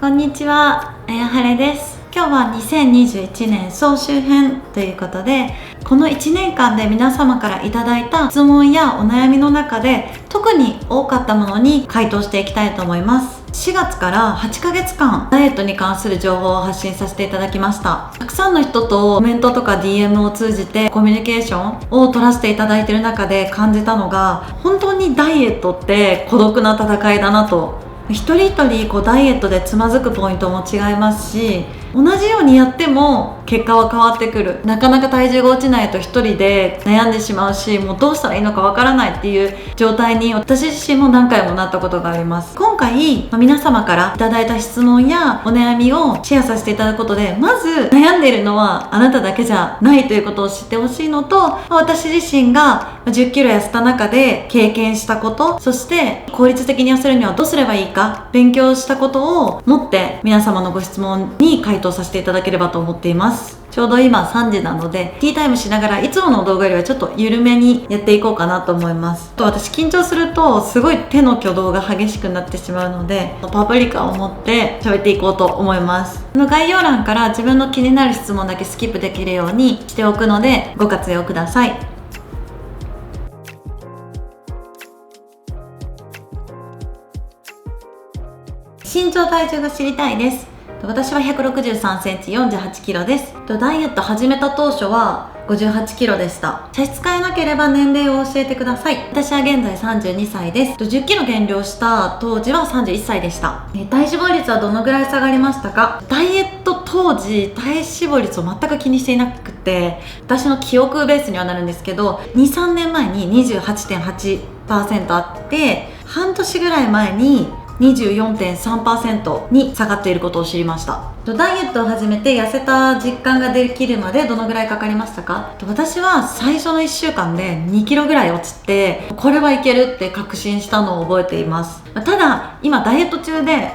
こんにちは、あやはれです。今日は2021年総集編ということで、この1年間で皆様からいただいた質問やお悩みの中で特に多かったものに回答していきたいと思います。4月から8ヶ月間ダイエットに関する情報を発信させていただきました。たくさんの人とコメントとか DM を通じてコミュニケーションを取らせていただいている中で感じたのが、本当にダイエットって孤独な戦いだなと。一人一人ダイエットでつまずくポイントも違いますし、同じようにやっても結果は変わってくる。なかなか体重が落ちないと一人で悩んでしまうし、もうどうしたらいいのかわからないっていう状態に私自身も何回もなったことがあります。今回皆様からいただいた質問やお悩みをシェアさせていただくことで、まず悩んでいるのはあなただけじゃないということを知ってほしいのと、私自身が10キロ痩せた中で経験したこと、そして効率的に痩せるにはどうすればいいか勉強したことを持って皆様のご質問に回答させていただければと思っています。ちょうど今3時なのでティータイムしながら、いつもの動画よりはちょっと緩めにやっていこうかなと思います。私緊張するとすごい手の挙動が激しくなってしまうので、パプリカを持って喋っていこうと思います。概要欄から自分の気になる質問だけスキップできるようにしておくのでご活用ください。身長体重が知りたいです。私は163センチ48キロです。ダイエット始めた当初は58キロでした。差し支えなければ年齢を教えてください。私は現在32歳です。10キロ減量した当時は31歳でした。体脂肪率はどのぐらい下がりましたか？ダイエット当時体脂肪率を全く気にしていなくて、私の記憶ベースにはなるんですけど、 2,3 年前に 28.8% あって、半年ぐらい前に24.3% に下がっていることを知りました。ダイエットを始めて痩せた実感ができるまでどのぐらいかかりましたか？私は最初の1週間で2キロぐらい落ちて、これはいけるって確信したのを覚えています。ただ今ダイエット中で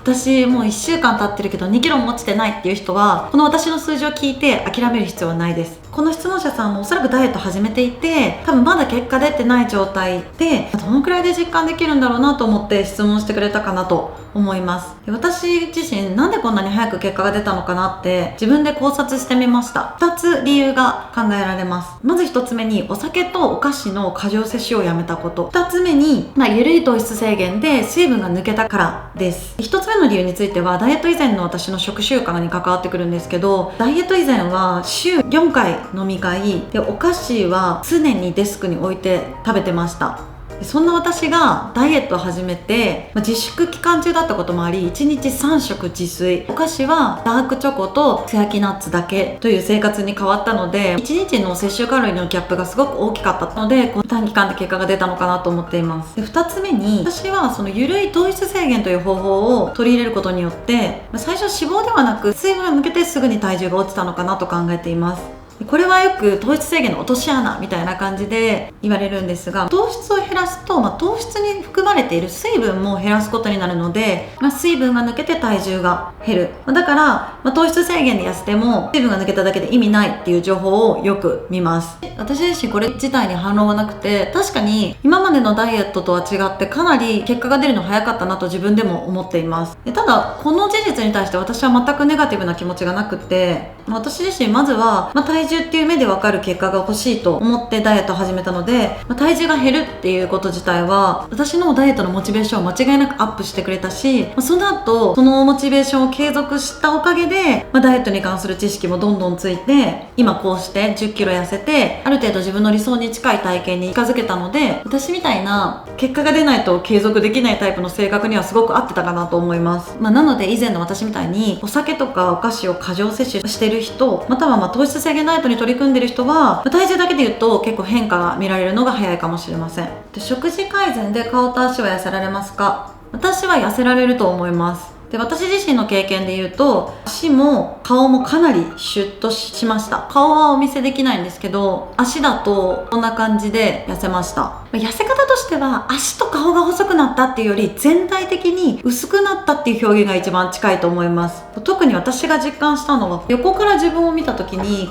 私もう1週間経ってるけど2キロも落ちてないっていう人は、この私の数字を聞いて諦める必要はないです。この質問者さんもおそらくダイエット始めていて、多分まだ結果出てない状態で、どのくらいで実感できるんだろうなと思って質問してくれたかなと思います。私自身なんでこんなに早く結果が出たのかなって自分で考察してみました。2つ理由が考えられます。まず1つ目にお酒とお菓子の過剰摂取をやめたこと。2つ目に緩い糖質制限で水分が抜けたからです。1つ目の理由についてはダイエット以前の私の食習慣に関わってくるんですけど、ダイエット以前は週4回飲み会で、お菓子は常にデスクに置いて食べてました。そんな私がダイエットを始めて、自粛期間中だったこともあり、1日3食自炊、お菓子はダークチョコと素焼きナッツだけという生活に変わったので、1日の摂取カロリーのギャップがすごく大きかったので、短期間で結果が出たのかなと思っています。2つ目に、私はその緩い糖質制限という方法を取り入れることによって、最初脂肪ではなく水分が抜けてすぐに体重が落ちたのかなと考えています。これはよく糖質制限の落とし穴みたいな感じで言われるんですが、糖質を減らすと、糖質に含まれている水分も減らすことになるので、水分が抜けて体重が減る。だから、糖質制限で痩せても水分が抜けただけで意味ないっていう情報をよく見ます。私自身これ自体に反論はなくて、確かに今までのダイエットとは違ってかなり結果が出るの早かったなと自分でも思っています。ただこの事実に対して私は全くネガティブな気持ちがなくて、私自身まずは、体重っていう目で分かる結果が欲しいと思ってダイエットを始めたので、体重が減るっていうこと自体は私のダイエットのモチベーションを間違いなくアップしてくれたし、その後そのモチベーションを継続したおかげで、ダイエットに関する知識もどんどんついて、今こうして10キロ痩せてある程度自分の理想に近い体型に近づけたので、私みたいな結果が出ないと継続できないタイプの性格にはすごく合ってたかなと思います。なので以前の私みたいにお酒とかお菓子を過剰摂取している人、または糖質制限ダイエットに取り組んでいる人は、体重だけで言うと結構変化が見られるのが早いかもしれません。食事改善で顔と足は痩せられますか？私は痩せられると思います。私自身の経験で言うと、足も顔もかなりシュッとしました。顔はお見せできないんですけど、足だとこんな感じで痩せました。痩せ方としては足と顔が細くなったっていうより、全体的に薄くなったっていう表現が一番近いと思います。特に私が実感したのは、横から自分を見た時に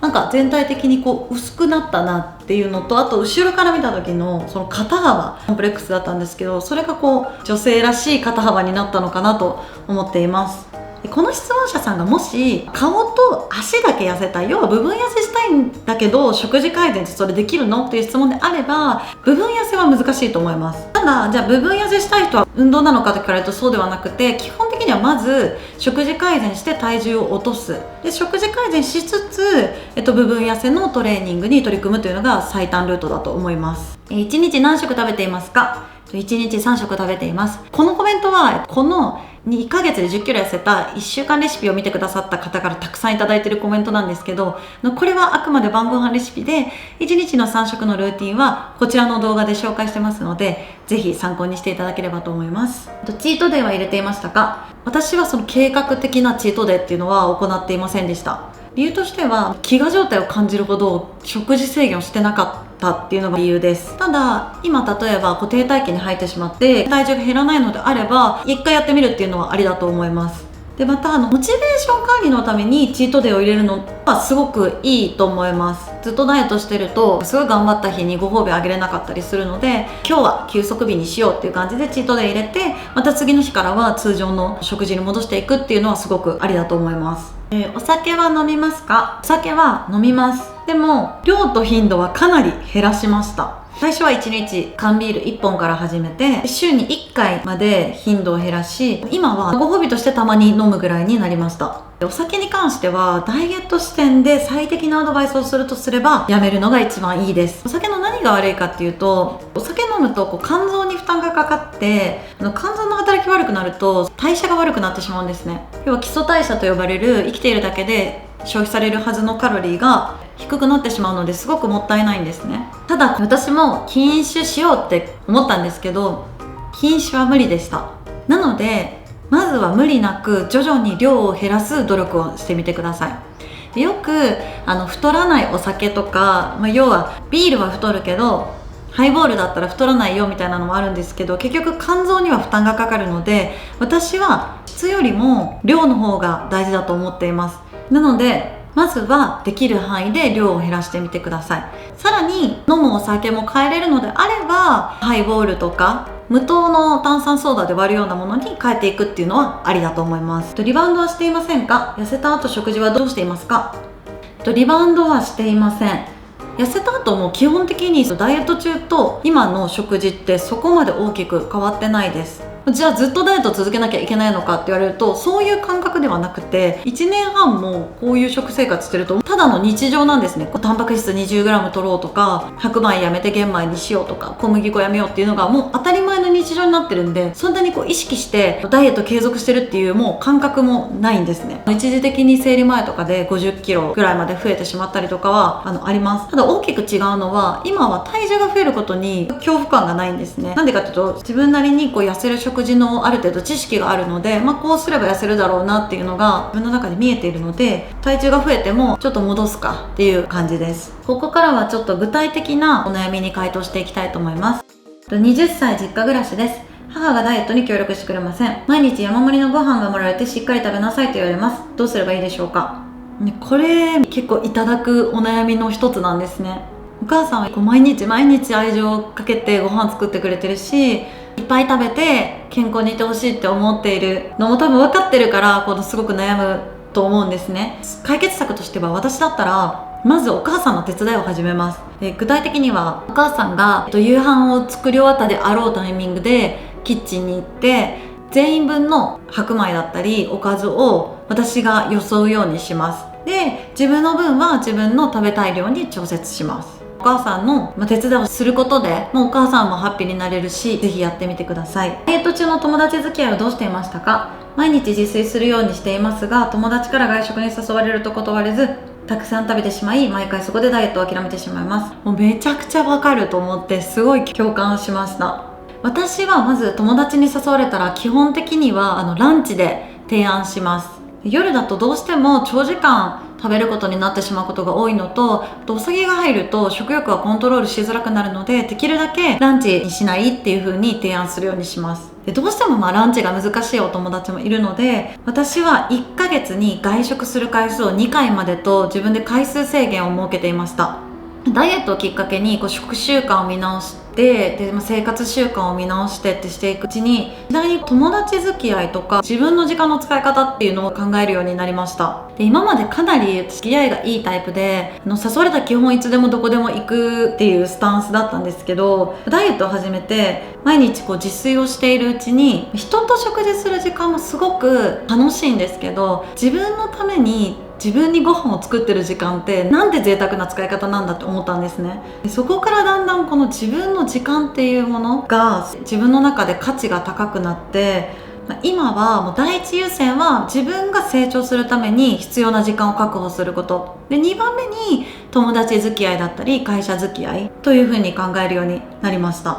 なんか全体的に薄くなったなっていうのと、あと後ろから見た時のその肩幅コンプレックスだったんですけど、それが女性らしい肩幅になったのかなとと思っています。この質問者さんがもし顔と足だけ痩せたい、要は部分痩せしたいんだけど食事改善ってそれできるのっていう質問であれば、部分痩せは難しいと思います。ただじゃあ部分痩せしたい人は運動なのかと聞かれるとそうではなくて、基本的にはまず食事改善して体重を落とす、で食事改善しつつ、部分痩せのトレーニングに取り組むというのが最短ルートだと思います。1日何食食べていますか？1日3食食べています。このコメントはこの2ヶ月で10キロ痩せた1週間レシピを見てくださった方からたくさんいただいているコメントなんですけど、これはあくまで晩ご飯レシピで、1日の3食のルーティンはこちらの動画で紹介してますので、ぜひ参考にしていただければと思います。チートデーは入れていましたか？私はその計画的なチートデーっていうのは行っていませんでした。理由としては飢餓状態を感じるほど食事制限をしてなかったっていうのが理由です。ただ今例えば固定体期に入ってしまって体重が減らないのであれば、一回やってみるっていうのはありだと思います。でまたモチベーション管理のためにチートデーを入れるのはすごくいいと思います。ずっとダイエットしてるとすごい頑張った日にご褒美あげれなかったりするので、今日は休息日にしようっていう感じでチートデー入れて、また次の日からは通常の食事に戻していくっていうのはすごくありだと思います。お酒は飲みますか？お酒は飲みます。でも量と頻度はかなり減らしました。最初は1日缶ビール1本から始めて、週に1回まで頻度を減らし、今はご褒美としてたまに飲むぐらいになりました。お酒に関してはダイエット視点で最適なアドバイスをするとすれば、やめるのが一番いいです。お酒の何が悪いかっていうと、お酒飲むと肝臓に負担がかかって、肝臓の働き悪くなると代謝が悪くなってしまうんですね。要は基礎代謝と呼ばれる生きているだけで消費されるはずのカロリーが低くなってしまうので、すごくもったいないんですね。ただ私も禁酒しようって思ったんですけど、禁酒は無理でした。なのでまずは無理なく徐々に量を減らす努力をしてみてください。でよく太らないお酒とか、要はビールは太るけどハイボールだったら太らないよみたいなのもあるんですけど、結局肝臓には負担がかかるので、私は質よりも量の方が大事だと思っています。なのでまずはできる範囲で量を減らしてみてください。さらに飲むお酒も変えれるのであれば、ハイボールとか無糖の炭酸ソーダで割るようなものに変えていくっていうのはありだと思います。リバウンドはしていませんか？痩せた後食事はどうしていますか？リバウンドはしていません。痩せた後も基本的にダイエット中と今の食事ってそこまで大きく変わってないです。じゃあずっとダイエット続けなきゃいけないのかって言われると、そういう感覚ではなくて、1年半もこういう食生活してるとただの日常なんですね。タンパク質 20g 取ろうとか、白米やめて玄米にしようとか、小麦粉やめようっていうのがもう当たり前の日常になってるんで、そんなに意識してダイエット継続してるっていうもう感覚もないんですね。一時的に生理前とかで50キロぐらいまで増えてしまったりとかはあります。ただ大きく違うのは、今は体重が増えることに恐怖感がないんですね。なんでかっていうと、自分なりに痩せる食事のある程度知識があるので、こうすれば痩せるだろうなっていうのが自分の中で見えているので、体重が増えてもちょっと戻すかっていう感じです。ここからはちょっと具体的なお悩みに回答していきたいと思います。20歳実家暮らしです。母がダイエットに協力してくれません。毎日山盛りのご飯が盛られてしっかり食べなさいと言われます。どうすればいいでしょうか？これ結構いただくお悩みの一つなんですね。お母さんは毎日愛情をかけてご飯作ってくれてるし、いっぱい食べて健康にいてほしいって思っているのも多分分かってるから、すごく悩むと思うんですね。解決策としては、私だったらまずお母さんの手伝いを始めます。具体的にはお母さんが夕飯を作り終わったであろうタイミングでキッチンに行って、全員分の白米だったりおかずを私がよそうようにします。で自分の分は自分の食べたい量に調節します。お母さんの手伝いをすることでお母さんもハッピーになれるし、ぜひやってみてください。ダイエット中の友達付き合いはどうしていましたか？毎日自炊するようにしていますが、友達から外食に誘われると断れず、たくさん食べてしまい、毎回そこでダイエットを諦めてしまいます。めちゃくちゃわかると思って、すごい共感しました。私はまず友達に誘われたら基本的にはランチで提案します。夜だとどうしても長時間食べることになってしまうことが多いのと、お酒が入ると食欲はコントロールしづらくなるので、できるだけランチにしないっていう風に提案するようにします。でどうしてもランチが難しいお友達もいるので、私は1ヶ月に外食する回数を2回までと自分で回数制限を設けていました。ダイエットをきっかけに食習慣を見直してで、生活習慣を見直してってしていくうちに、次第に友達付き合いとか自分の時間の使い方っていうのを考えるようになりました。で、今までかなり付き合いがいいタイプで、誘われたら基本いつでもどこでも行くっていうスタンスだったんですけど、ダイエットを始めて毎日自炊をしているうちに、人と食事する時間もすごく楽しいんですけど、自分のために自分にご飯を作ってる時間ってなんて贅沢な使い方なんだって思ったんですね。でそこからだんだんこの自分の時間っていうものが自分の中で価値が高くなって、今はもう第一優先は自分が成長するために必要な時間を確保することで、2番目に友達付き合いだったり会社付き合いというふうに考えるようになりました。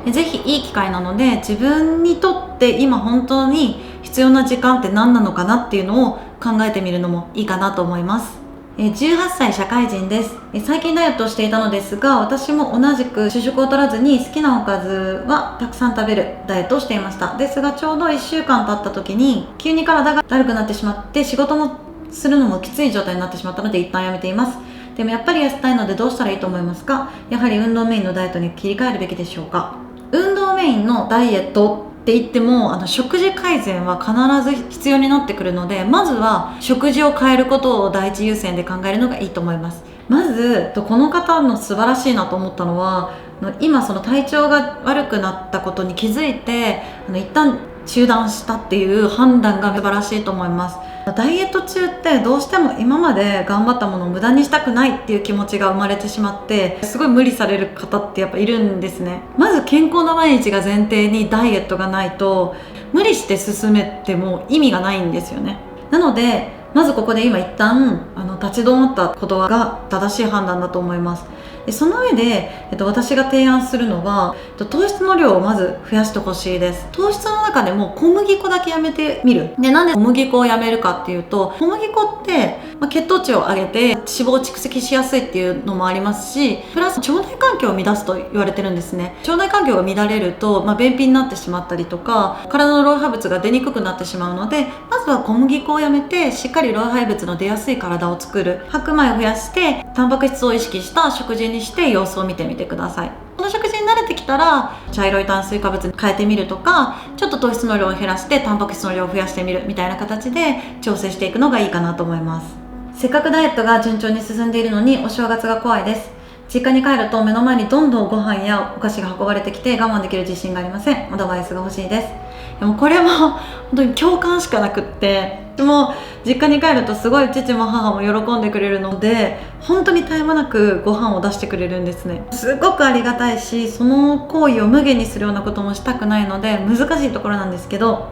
ぜひいい機会なので、自分にとって今本当に必要な時間って何なのかなっていうのを考えてみるのもいいかなと思います。18歳社会人です。最近ダイエットをしていたのですが、私も同じく主食を取らずに好きなおかずはたくさん食べるダイエットをしていました。ですがちょうど1週間経った時に急に体がだるくなってしまって、仕事もするのもきつい状態になってしまったので一旦やめています。でもやっぱり痩せたいのでどうしたらいいと思いますか？やはり運動メインのダイエットに切り替えるべきでしょうか？運動メインのダイエットって言っても食事改善は必ず必要になってくるので、まずは食事を変えることを第一優先で考えるのがいいと思います。まずこの方の素晴らしいなと思ったのは、今その体調が悪くなったことに気づいて一旦中断したっていう判断が素晴らしいと思います。ダイエット中ってどうしても今まで頑張ったものを無駄にしたくないっていう気持ちが生まれてしまって、すごい無理される方ってやっぱいるんですね。まず健康な毎日が前提にダイエットがないと、無理して進めても意味がないんですよね。なのでまずここで今一旦立ち止まったことが正しい判断だと思います。でその上で、私が提案するのは糖質の量をまず増やしてほしいです。糖質の中でも小麦粉だけやめてみる。でなんで小麦粉をやめるかっていうと、小麦粉って、血糖値を上げて脂肪を蓄積しやすいっていうのもありますし、プラス腸内環境を乱すと言われてるんですね。腸内環境が乱れると、便秘になってしまったりとか、体の老廃物が出にくくなってしまうので、まずは小麦粉をやめてしっかり老廃物の出やすい体を作る。白米を増やしてタンパク質を意識した食事にして様子を見てみてください。この食事に慣れてきたら茶色い炭水化物に変えてみるとか、ちょっと糖質の量を減らしてタンパク質の量を増やしてみるみたいな形で調整していくのがいいかなと思います。せっかくダイエットが順調に進んでいるのにお正月が怖いです。実家に帰ると目の前にどんどんご飯やお菓子が運ばれてきて我慢できる自信がありません。アドバイスが欲しいです。でもこれも本当に共感しかなくって、も実家に帰るとすごい父も母も喜んでくれるので、本当に絶え間なくご飯を出してくれるんですね。すごくありがたいし、その行為を無限にするようなこともしたくないので難しいところなんですけど、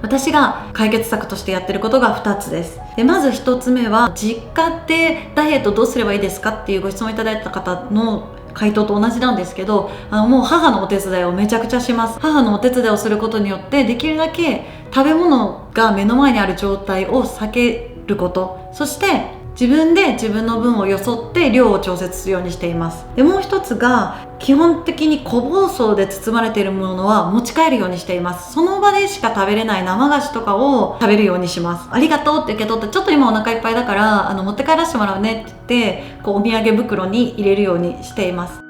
私が解決策としてやってることが2つです。でまず1つ目は、実家でダイエットどうすればいいですかっていうご質問いただいた方の回答と同じなんですけど、もう母のお手伝いをめちゃくちゃします。母のお手伝いをすることによってできるだけ食べ物が目の前にある状態を避けること、そして自分で自分の分をよそって量を調節するようにしています。でもう一つが、基本的に個包装で包まれているものは持ち帰るようにしています。その場でしか食べれない生菓子とかを食べるようにします。ありがとうって受け取って、ちょっと今お腹いっぱいだから持って帰らせてもらうねって言ってお土産袋に入れるようにしています。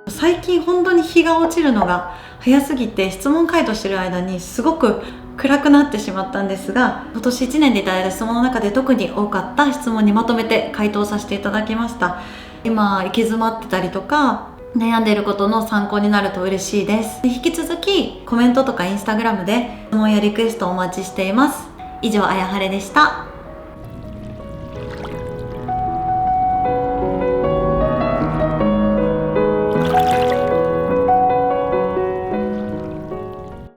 最近本当に日が落ちるのが早すぎて、質問回答してる間にすごく暗くなってしまったんですが、今年1年でいただいた質問の中で特に多かった質問にまとめて回答させていただきました。今行き詰まってたりとか悩んでいることの参考になると嬉しいです。引き続きコメントとかインスタグラムで質問やリクエストをお待ちしています。以上、あやはれでした。